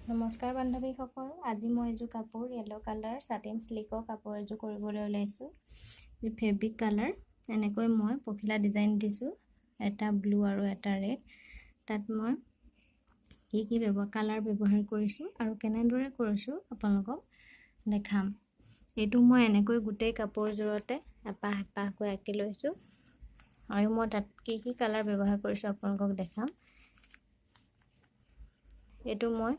নমস্কাৰ বান্ধৱীসকল, আজি মই এযোৰ কাপোৰ য়েলো কালাৰ সাটিন স্লিকৰ কাপোৰ এযোৰ কৰিবলৈ ওলাইছোঁ। ফেব্ৰিক কালাৰ এনেকৈ মই পখিলা ডিজাইন দিছোঁ, এটা ব্লু আৰু এটা ৰেড। তাত মই কি কালাৰ ব্যৱহাৰ কৰিছোঁ আৰু কেনেদৰে কৰিছোঁ আপোনালোকক দেখাম। এইটো মই এনেকৈ গোটেই কাপোৰযোৰতে এপাহ এপাহকৈ আঁকি লৈছোঁ আৰু মই তাত কি কালাৰ ব্যৱহাৰ কৰিছোঁ আপোনালোকক দেখাম। এইটো মই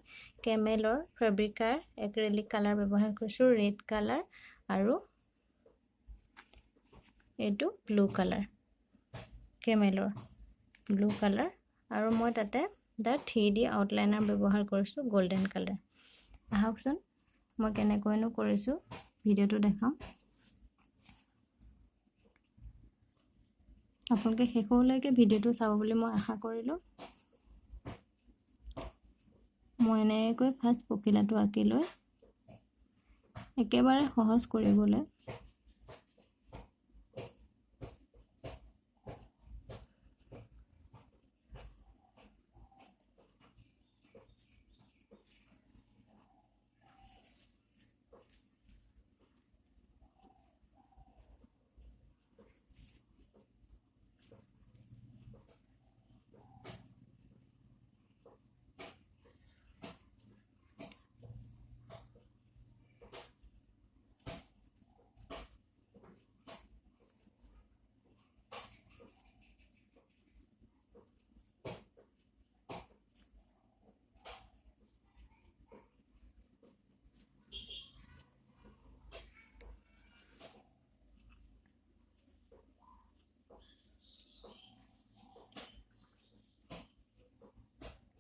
কেমেলৰ ফেব্ৰিকাৰ এক্ৰেলিক কালাৰ ব্যৱহাৰ কৰিছোঁ, ৰেড কালাৰ আৰু এইটো ব্লু কালাৰ, কেমেলৰ ব্লু কালাৰ আৰু মই তাতে 3D আউটলাইনাৰ ব্যৱহাৰ কৰিছোঁ, গোল্ডেন কালাৰ। আহকচোন মই কেনেকৈনো কৰিছোঁ ভিডিঅ'টো দেখাম। আপোনালোকে শেষলৈকে ভিডিঅ'টো চাব বুলি মই আশা কৰিলোঁ। মই এনেকৈ ফাৰ্ষ্ট পখিলাটো আঁকি লৈ একেবাৰে সহজ কৰিবলৈ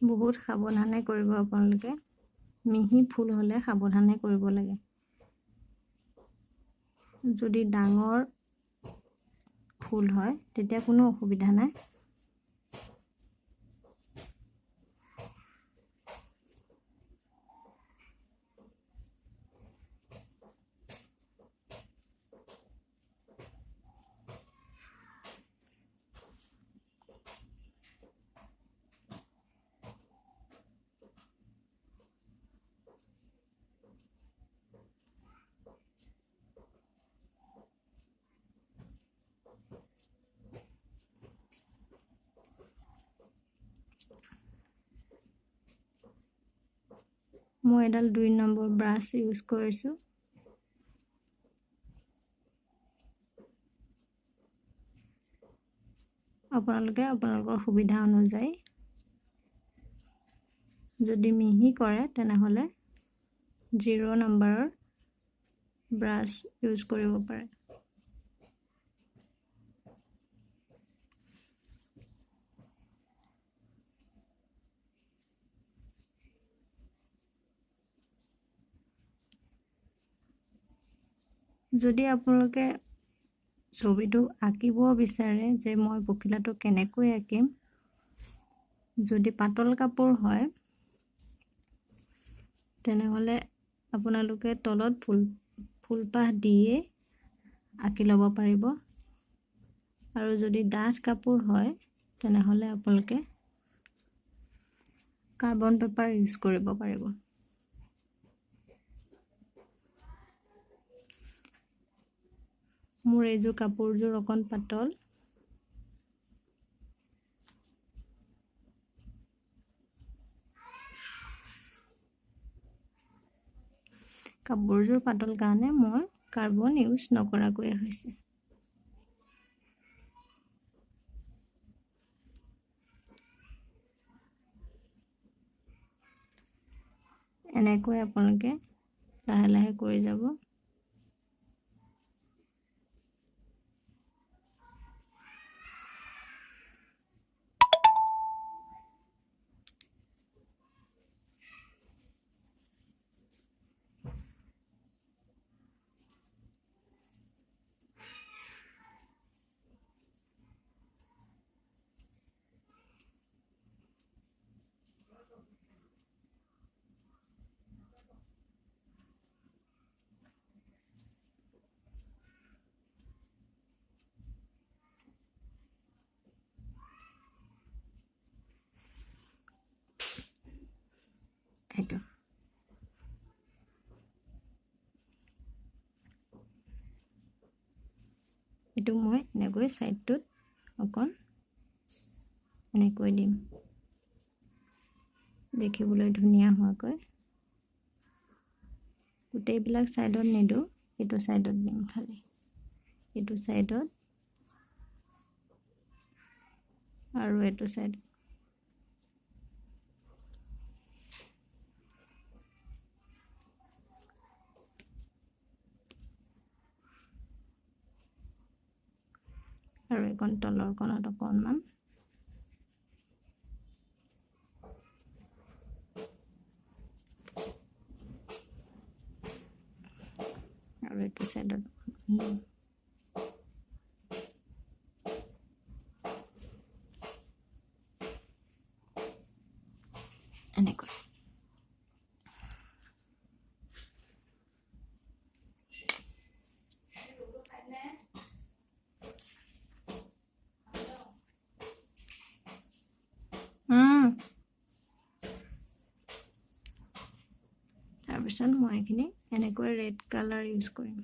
বহুত সাৱধানে কৰিব আপোনালোকে। মিহি ফুল হ'লে সাৱধানে কৰিব লাগে। যদি ডাঙৰ ফুল হয় তেতিয়া কোনো অসুবিধা নাই। মই এডাল 2 নম্বৰ ব্ৰাছ ইউজ কৰিছোঁ। আপোনালোকে আপোনালোকৰ সুবিধা অনুযায়ী যদি মিহি কৰে তেনেহ'লে 0 নম্বৰৰ ব্ৰাছ ইউজ কৰিব পাৰে। যদি আপোনালোকে ছবিটো আঁকিব বিচাৰে যে মই পখিলাটো কেনেকৈ আঁকিম, যদি পাতল কাপোৰ হয় তেনেহ'লে আপোনালোকে তলত ফুলপাহ দিয়ে আঁকি ল'ব পাৰিব আৰু যদি ডাঠ কাপোৰ হয় তেনেহ'লে আপোনালোকে কাৰ্বন পেপাৰ ইউজ কৰিব পাৰিব। মোৰ এইযোৰ কাপোৰযোৰ অকণ পাতল। কাপোৰযোৰ পাতল কাৰণে মই কাৰ্বন ইউজ নকৰাকৈ হৈছে। এনেকৈ আপোনালোকে লাহে লাহে কৰি যাব। এইটো এইটো মই এনেকৈ সাইডটোত অকণ এনেকৈ দিম দেখিবলৈ ধুনীয়া হোৱাকৈ গোটেইবিলাক সাইডত নিদো এইটো সাইডত দিম খালি এইটো সাইডত আৰু এইটো সাইড আৰু এখন তলৰ কোণত অকণমান আৰু এইটো সাইডত এনেকৈ তাৰপিছত মই এইখিনি এনেকৈ ৰেড কালাৰ ইউজ কৰিম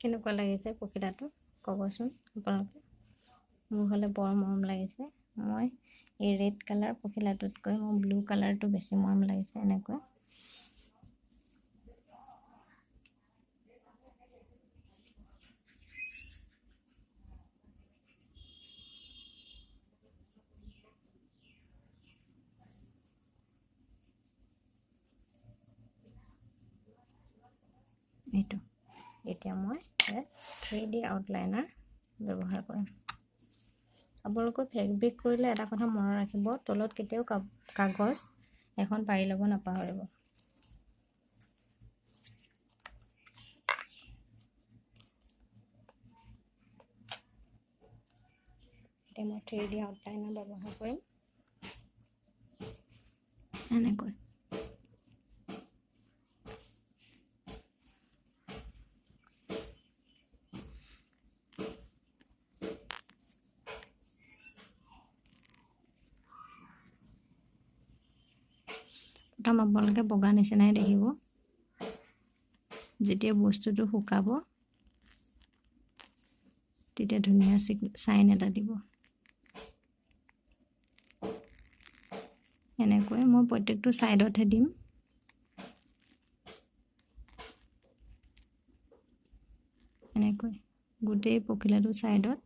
কেনেকুৱা লাগিছে পখিলাটো ক'বচোন আপোনালোকে মোৰ হ'লে বৰ মৰম লাগিছে মই এই ৰেড কালাৰ পখিলাটোতকৈ মোৰ ব্লু কালাৰটো বেছি মৰম লাগিছে এনেকুৱা এইটো এতিয়া মই 3D আউটলাইনাৰ ব্যৱহাৰ কৰিম আপোনালোকে ফেব্ৰিক কৰিলে এটা কথা মনত ৰাখিব তলত কেতিয়াও কাগজ এখন পাৰি ল'ব নাপাহৰিব এতিয়া মই 3D আউটলাইনাৰ ব্যৱহাৰ কৰিম এনেকৈ প্ৰথম আপোনালোকে বগা নিচিনাই দেখিব যেতিয়া বস্তুটো শুকাব তেতিয়া ধুনীয়া চাইন এটা দিব এনেকৈ মই প্ৰত্যেকটো সাইডতে দিম গোটেই পখিলাটো সাইডত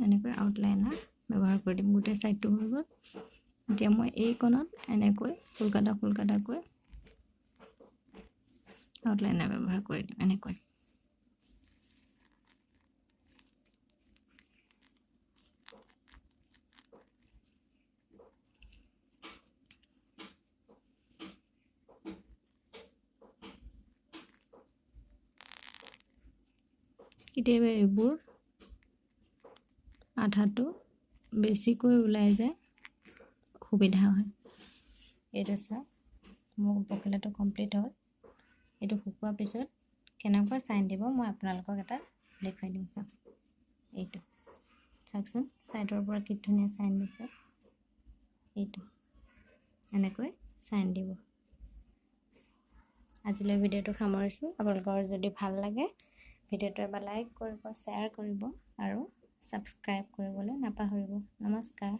এনেকৈ আউটলাইনাৰ ব্যৱহাৰ কৰি দিম গোটেই সাইডটো হৈ গ'ল এতিয়া মই এই কোণত এনেকৈ ফুলকাটাকৈ আউটলাইনাৰ ব্যৱহাৰ কৰি দিম এনেকৈ কেতিয়াবা এইবোৰ আঠাটো বেছিকৈ ওলাই যায় সুবিধা হয় এইটো চাওক মোৰ পখিলাটো কমপ্লিট হ'ল এইটো শুকোৱাৰ পিছত কেনেকৈ চাইন দিব মই আপোনালোকক এটা দেখুৱাই দিম চাওক এইটো চাওকচোন সাইডৰ পৰা কি ধুনীয়া চাইন দিছে এইটো এনেকৈ চাইন দিব আজিলৈ ভিডিঅ'টো সামৰিছোঁ আপোনালোকৰ যদি ভাল লাগে ভিডিঅ'টো এবাৰ লাইক কৰিব শ্বেয়াৰ কৰিব আৰু সাবস্ক্ৰাইব কৰিবলৈ নাপাহৰিব নমস্কাৰ